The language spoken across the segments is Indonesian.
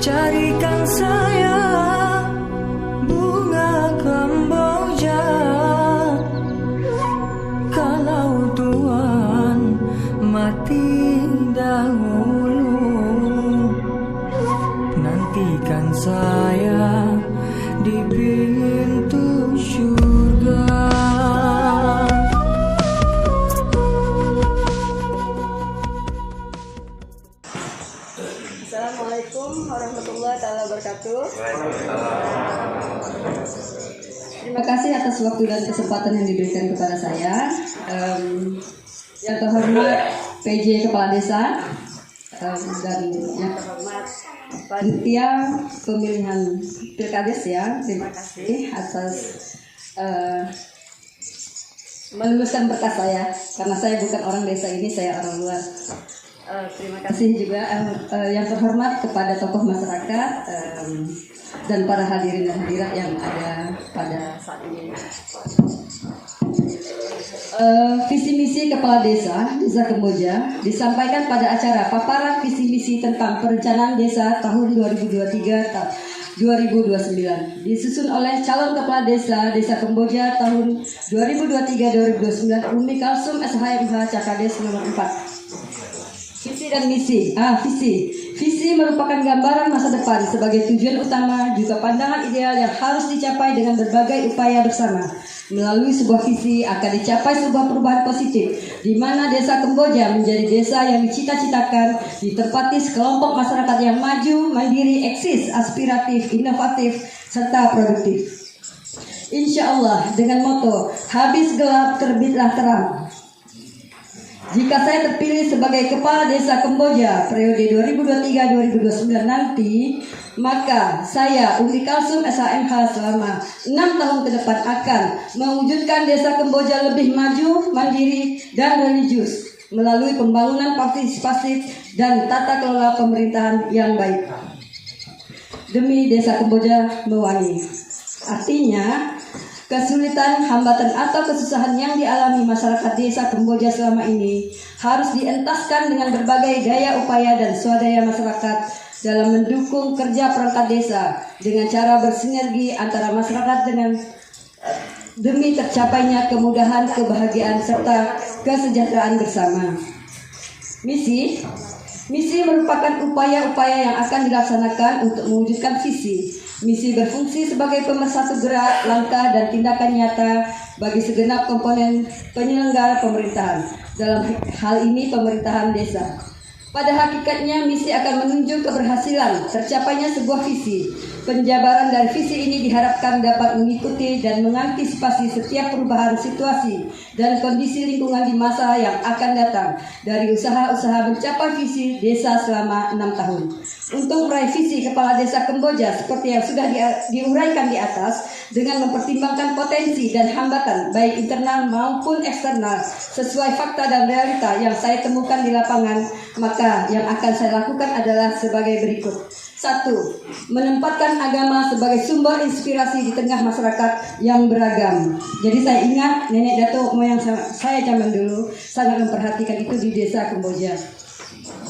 Carikan saya bunga kamboja, kalau Tuhan mati dahulu, nantikan saya di pintu surga. Assalamualaikum warahmatullahi wabarakatuh. Terima kasih atas waktu dan kesempatan yang diberikan kepada saya. Yang terhormat PJ Kepala Desa dan yang terhormat Panitia Pemilihan Pilkades ya. Terima kasih atas meluluskan berkas saya, karena saya bukan orang desa ini, saya orang luar. Terima kasih juga yang terhormat kepada tokoh masyarakat dan para hadirin dan hadirat yang ada pada saat ini. Visi misi Kepala Desa Kamboja disampaikan pada acara paparan visi misi tentang perencanaan desa tahun 2023-2029 disusun oleh calon Kepala Desa Kamboja tahun 2023-2029 Umi Kalsum SHMH Cakades nomor 4. Visi dan misi. Visi merupakan gambaran masa depan sebagai tujuan utama, juga pandangan ideal yang harus dicapai dengan berbagai upaya bersama. Melalui sebuah visi akan dicapai sebuah perubahan positif, di mana desa Kamboja menjadi desa yang dicita-citakan, ditempati sekelompok masyarakat yang maju, mandiri, eksis, aspiratif, inovatif, serta produktif. Insya Allah dengan moto habis gelap terbitlah terang. Jika saya terpilih sebagai Kepala Desa Kamboja periode 2023-2029 nanti, maka saya Umi Kalsum SHMH selama 6 tahun ke depan akan mewujudkan Desa Kamboja lebih maju, mandiri, dan religius melalui pembangunan partisipatif dan tata kelola pemerintahan yang baik. Demi Desa Kamboja mewangi. Artinya, kesulitan, hambatan, atau kesusahan yang dialami masyarakat desa Kamboja selama ini harus dientaskan dengan berbagai daya upaya dan swadaya masyarakat dalam mendukung kerja perangkat desa dengan cara bersinergi antara masyarakat dengan demi tercapainya kemudahan, kebahagiaan, serta kesejahteraan bersama. Misi merupakan upaya-upaya yang akan dilaksanakan untuk mewujudkan visi. Misi berfungsi sebagai pemersatu gerak, langkah, dan tindakan nyata bagi segenap komponen penyelenggara pemerintahan. Dalam hal ini pemerintahan desa. Pada hakikatnya misi akan menunjuk keberhasilan tercapainya sebuah visi. Penjabaran dari visi ini diharapkan dapat mengikuti dan mengantisipasi setiap perubahan situasi dan kondisi lingkungan di masa yang akan datang dari usaha-usaha mencapai visi desa selama 6 tahun. Untuk meraih visi Kepala Desa Kamboja seperti yang sudah diuraikan di atas, dengan mempertimbangkan potensi dan hambatan baik internal maupun eksternal sesuai fakta dan realita yang saya temukan di lapangan, maka yang akan saya lakukan adalah sebagai berikut. 1. Menempatkan agama sebagai sumber inspirasi di tengah masyarakat yang beragam. Jadi saya ingat nenek datuk moyang saya zaman dulu sangat memperhatikan itu di desa Kamboja.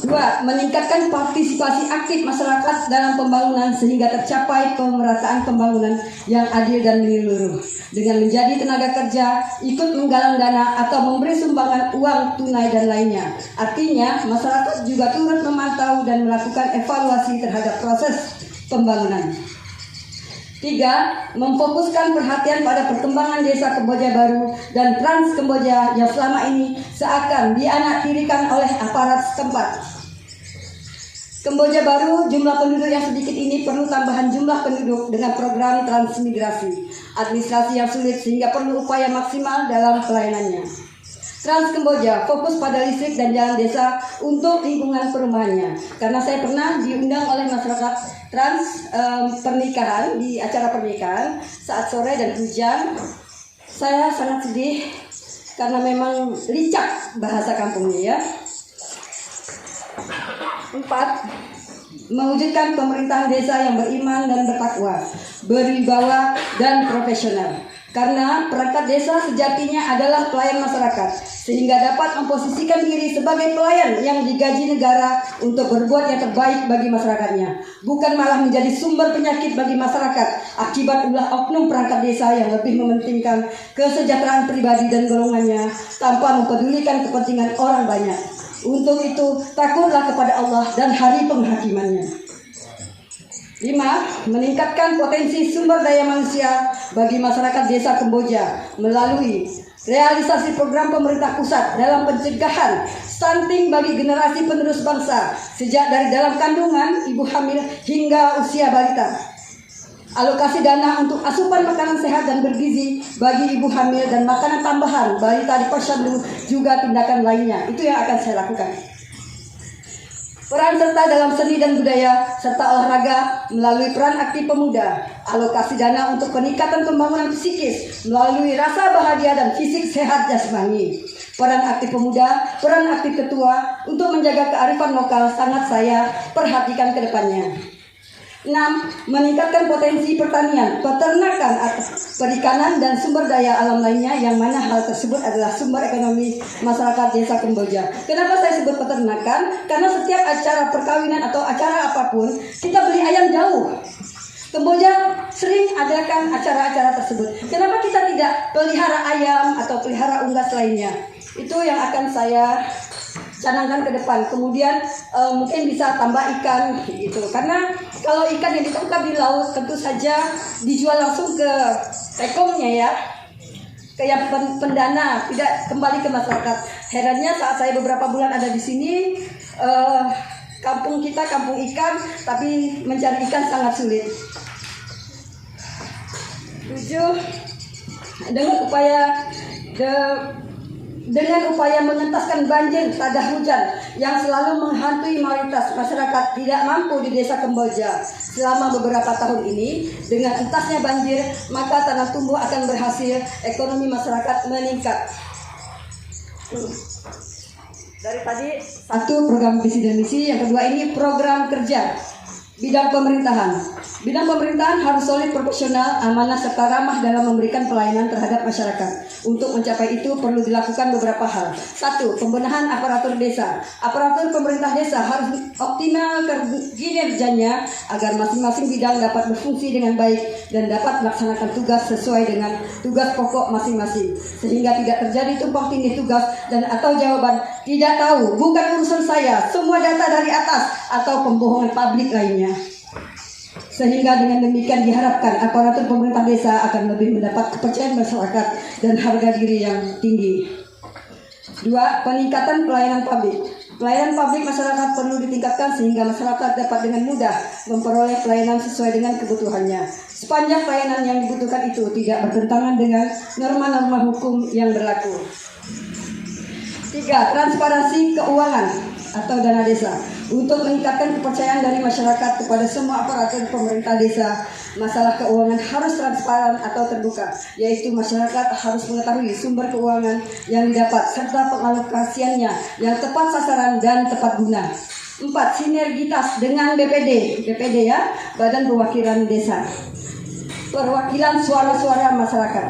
2. Meningkatkan partisipasi aktif masyarakat dalam pembangunan sehingga tercapai pemerataan pembangunan yang adil dan menyeluruh. Dengan menjadi tenaga kerja, ikut menggalang dana atau memberi sumbangan uang tunai dan lainnya. Artinya, masyarakat juga turut memantau dan melakukan evaluasi terhadap proses pembangunan. 3. Memfokuskan perhatian pada perkembangan desa Kamboja Baru dan Trans Kamboja yang selama ini seakan dianaktirikan oleh aparat setempat. Kamboja Baru, jumlah penduduk yang sedikit ini perlu tambahan jumlah penduduk dengan program transmigrasi, administrasi yang sulit sehingga perlu upaya maksimal dalam pelayanannya. Trans Kamboja fokus pada listrik dan jalan desa untuk lingkungan perumahannya. Karena saya pernah diundang oleh masyarakat trans pernikahan, di acara pernikahan saat sore dan hujan. Saya sangat sedih karena memang licak bahasa kampungnya ya. 4. Mewujudkan pemerintahan desa yang beriman dan bertakwa, berwibawa dan profesional. Karena perangkat desa sejatinya adalah pelayan masyarakat, sehingga dapat memposisikan diri sebagai pelayan yang digaji negara untuk berbuat yang terbaik bagi masyarakatnya, bukan malah menjadi sumber penyakit bagi masyarakat akibat ulah oknum perangkat desa yang lebih mementingkan kesejahteraan pribadi dan golongannya tanpa mempedulikan kepentingan orang banyak. Untuk itu, takutlah kepada Allah dan hari penghakimannya. 5. Meningkatkan potensi sumber daya manusia bagi masyarakat desa Kamboja melalui realisasi program pemerintah pusat dalam pencegahan stunting bagi generasi penerus bangsa sejak dari dalam kandungan, ibu hamil hingga usia balita. Alokasi dana untuk asupan makanan sehat dan bergizi bagi ibu hamil dan makanan tambahan balita di posyandu juga tindakan lainnya. Itu yang akan saya lakukan. Peran serta dalam seni dan budaya serta olahraga melalui peran aktif pemuda, alokasi dana untuk peningkatan pembangunan psikis melalui rasa bahagia dan fisik sehat jasmani. Peran aktif pemuda, peran aktif ketua untuk menjaga kearifan lokal sangat saya perhatikan ke depannya. 6. Meningkatkan potensi pertanian, peternakan, perikanan dan sumber daya alam lainnya yang mana hal tersebut adalah sumber ekonomi masyarakat desa Kamboja. Kenapa saya sebut peternakan? Karena setiap acara perkawinan atau acara apapun kita beli ayam jauh. Kamboja sering adakan acara-acara tersebut. Kenapa kita tidak pelihara ayam atau pelihara unggas lainnya? Itu yang akan saya canangkan ke depan. Kemudian mungkin bisa tambah ikan gitu. Karena kalau ikan yang ditangkap di laut tentu saja dijual langsung ke tekomnya ya, ke yang pendana, tidak kembali ke masyarakat. Herannya saat saya beberapa bulan ada di sini, kampung kita kampung ikan, tapi mencari ikan sangat sulit. 7. Dengan upaya mengentaskan banjir tada hujan yang selalu menghantui mayoritas masyarakat tidak mampu di desa Kamboja selama beberapa tahun ini, dengan entasnya banjir maka tanah tumbuh akan berhasil, ekonomi masyarakat meningkat. Dari tadi satu program visi dan misi, yang kedua ini program kerja. Bidang pemerintahan. Bidang pemerintahan harus solid, profesional, amanah, serta ramah dalam memberikan pelayanan terhadap masyarakat. Untuk mencapai itu perlu dilakukan beberapa hal. 1. Pembenahan aparatur desa. Aparatur pemerintah desa harus optimal kinerjanya agar masing-masing bidang dapat berfungsi dengan baik dan dapat melaksanakan tugas sesuai dengan tugas pokok masing-masing, sehingga tidak terjadi tumpang tindih tugas dan atau jawaban tidak tahu, bukan urusan saya, semua data dari atas, atau pembohongan publik lainnya. Sehingga dengan demikian diharapkan aparatur pemerintah desa akan lebih mendapat kepercayaan masyarakat dan harga diri yang tinggi. 2. Peningkatan pelayanan publik. Pelayanan publik masyarakat perlu ditingkatkan sehingga masyarakat dapat dengan mudah memperoleh pelayanan sesuai dengan kebutuhannya, sepanjang pelayanan yang dibutuhkan itu tidak bertentangan dengan norma-norma hukum yang berlaku. 3. Transparansi keuangan atau dana desa. Untuk meningkatkan kepercayaan dari masyarakat kepada semua aparatur pemerintah desa, masalah keuangan harus transparan atau terbuka, yaitu masyarakat harus mengetahui sumber keuangan yang didapat serta pengalokasiannya yang tepat sasaran dan tepat guna. 4. Sinergitas dengan BPD ya, Badan Perwakilan Desa, perwakilan suara-suara masyarakat.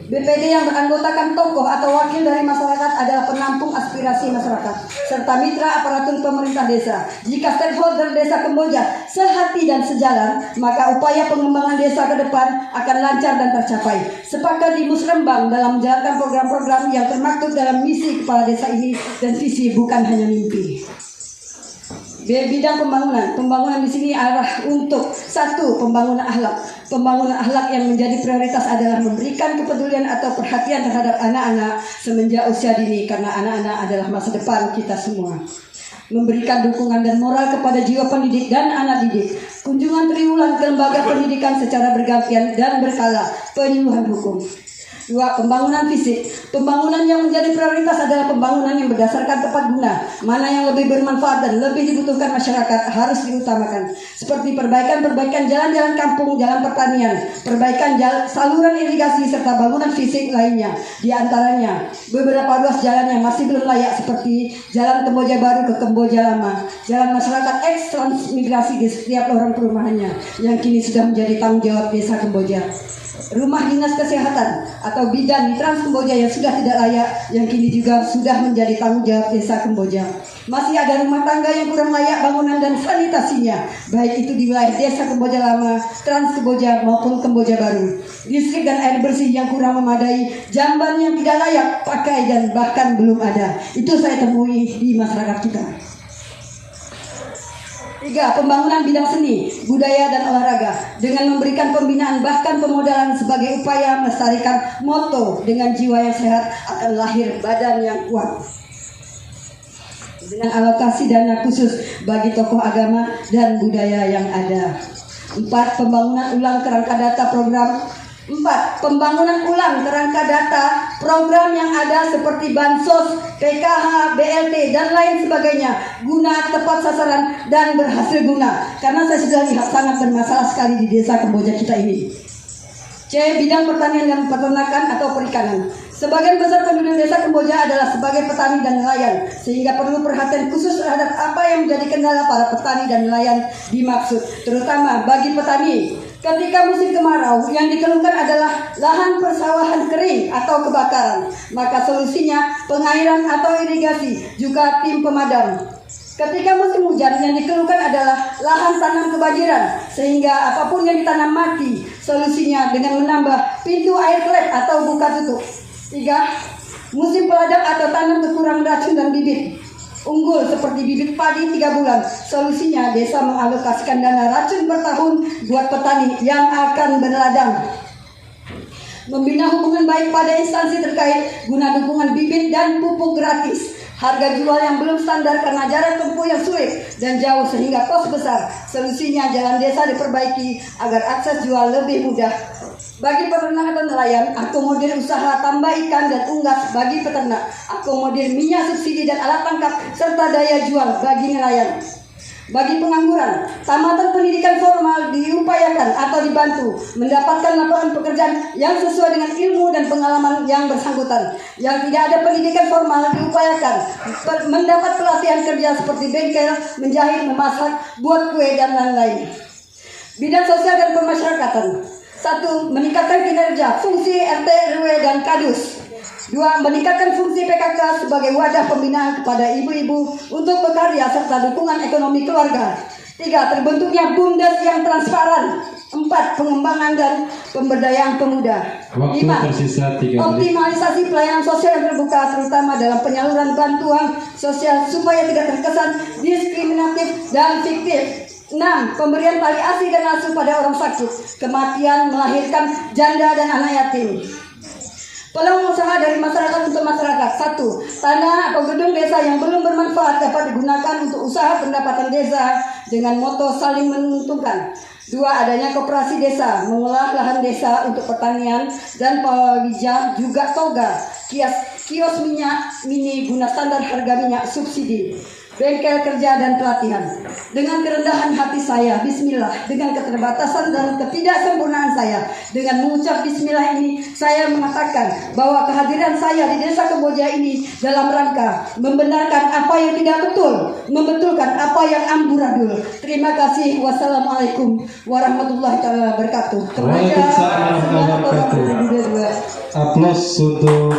BPD yang beranggotakan tokoh atau wakil dari masyarakat adalah penampung aspirasi masyarakat serta mitra aparatur pemerintah desa. Jika stakeholder desa Kamboja sehati dan sejalan, maka upaya pengembangan desa ke depan akan lancar dan tercapai. Sepakat di Musrembang dalam menjalankan program-program yang termaktub dalam misi kepala desa ini dan visi bukan hanya mimpi. Bidang pembangunan di sini arah untuk 1. Pembangunan akhlak. Pembangunan akhlak yang menjadi prioritas adalah memberikan kepedulian atau perhatian terhadap anak-anak semenjak usia dini, karena anak-anak adalah masa depan kita semua. Memberikan dukungan dan moral kepada jiwa pendidik dan anak didik. Kunjungan triwulan ke lembaga pendidikan secara bergantian dan berkala. Penyuluhan hukum. 2. Pembangunan fisik. Pembangunan yang menjadi prioritas adalah pembangunan yang berdasarkan tepat guna. Mana yang lebih bermanfaat dan lebih dibutuhkan masyarakat harus diutamakan. Seperti perbaikan jalan-jalan kampung, jalan pertanian, perbaikan saluran irigasi, serta bangunan fisik lainnya. Di antaranya, beberapa ruas jalan yang masih belum layak seperti Jalan Kamboja Baru ke Kamboja Lama, jalan masyarakat transmigrasi di setiap lorong perumahannya, yang kini sudah menjadi tanggung jawab desa Kamboja. rumah dinas kesehatan atau bidan di Trans Kamboja yang sudah tidak layak, yang kini juga sudah menjadi tanggung jawab desa Kamboja. Masih ada rumah tangga yang kurang layak bangunan dan sanitasinya, baik itu di wilayah desa Kamboja Lama, Trans Kamboja maupun Kamboja Baru. Listrik dan air bersih yang kurang memadai, jamban yang tidak layak pakai dan bahkan belum ada. Itu saya temui di masyarakat kita. 3. Pembangunan bidang seni, budaya, dan olahraga dengan memberikan pembinaan bahkan pemodalan sebagai upaya melestarikan moto dengan jiwa yang sehat akan lahir badan yang kuat. Dengan alokasi dana khusus bagi tokoh agama dan budaya yang ada. 4. Pembangunan ulang kerangka data program. 4. Pembangunan ulang kerangka data program yang ada seperti Bansos, PKH, BLT, dan lain sebagainya guna tepat sasaran dan berhasil guna. Karena saya sudah lihat sangat bermasalah sekali di desa Kamboja kita ini. C. Bidang pertanian dan peternakan atau perikanan. Sebagian besar penduduk desa Kamboja adalah sebagai petani dan nelayan, sehingga perlu perhatian khusus terhadap apa yang menjadi kendala para petani dan nelayan dimaksud, terutama bagi petani. Ketika musim kemarau, yang dikeluhkan adalah lahan persawahan kering atau kebakaran, maka solusinya pengairan atau irigasi, juga tim pemadam. Ketika musim hujan, yang dikeluhkan adalah lahan tanam kebanjiran, sehingga apapun yang ditanam mati. Solusinya dengan menambah pintu air klep atau buka tutup. 3. Musim peladang atau tanam kekurangan racun dan bibit unggul seperti bibit padi 3 bulan. Solusinya desa mengalokasikan dana racun per tahun buat petani yang akan berladang. Membina hubungan baik pada instansi terkait guna dukungan bibit dan pupuk gratis. Harga jual yang belum standar karena jarak tempuh yang sulit dan jauh sehingga kos besar. Solusinya jalan desa diperbaiki agar akses jual lebih mudah. Bagi peternak dan nelayan, akomodir usaha tambah ikan dan unggas bagi peternak, akomodir minyak subsidi dan alat tangkap serta daya jual bagi nelayan. Bagi pengangguran, tamatan pendidikan formal diupayakan atau dibantu mendapatkan lapangan pekerjaan yang sesuai dengan ilmu dan pengalaman yang bersangkutan. Yang tidak ada pendidikan formal diupayakan mendapat pelatihan kerja seperti bengkel, menjahit, memasak, buat kue, dan lain-lain. Bidang sosial dan pemasyarakatan. 1. Meningkatkan kinerja fungsi RT, RW, dan Kadus. 2. Meningkatkan fungsi PKK sebagai wadah pembinaan kepada ibu-ibu untuk berkarya serta dukungan ekonomi keluarga. 3. Terbentuknya BUMDes yang transparan. 4. Pengembangan dan pemberdayaan pemuda. 5. Optimalisasi pelayanan sosial yang terbuka terutama dalam penyaluran bantuan sosial supaya tidak terkesan diskriminatif dan fiktif. 6. Pemberian tali asi dan asuh pada orang sakit, kematian, melahirkan, janda, dan anak yatim. Peluang usaha dari masyarakat untuk masyarakat. 1. Tanah atau gedung desa yang belum bermanfaat dapat digunakan untuk usaha pendapatan desa dengan moto saling menguntungkan. 2. Adanya koperasi desa, mengolah lahan desa untuk pertanian dan palawija, juga toga, kios minyak mini guna standar harga minyak subsidi. Bengkel kerja dan pelatihan. Dengan kerendahan hati saya, bismillah, dengan keterbatasan dan ketidaksempurnaan saya, dengan mengucap bismillah ini, saya mengatakan bahwa kehadiran saya di desa Kamboja ini dalam rangka membenarkan apa yang tidak betul, membetulkan apa yang amburadul. Terima kasih. Wassalamualaikum warahmatullahi wabarakatuh. Waalaikumsalam warahmatullahi wabarakatuh. Aplaus untuk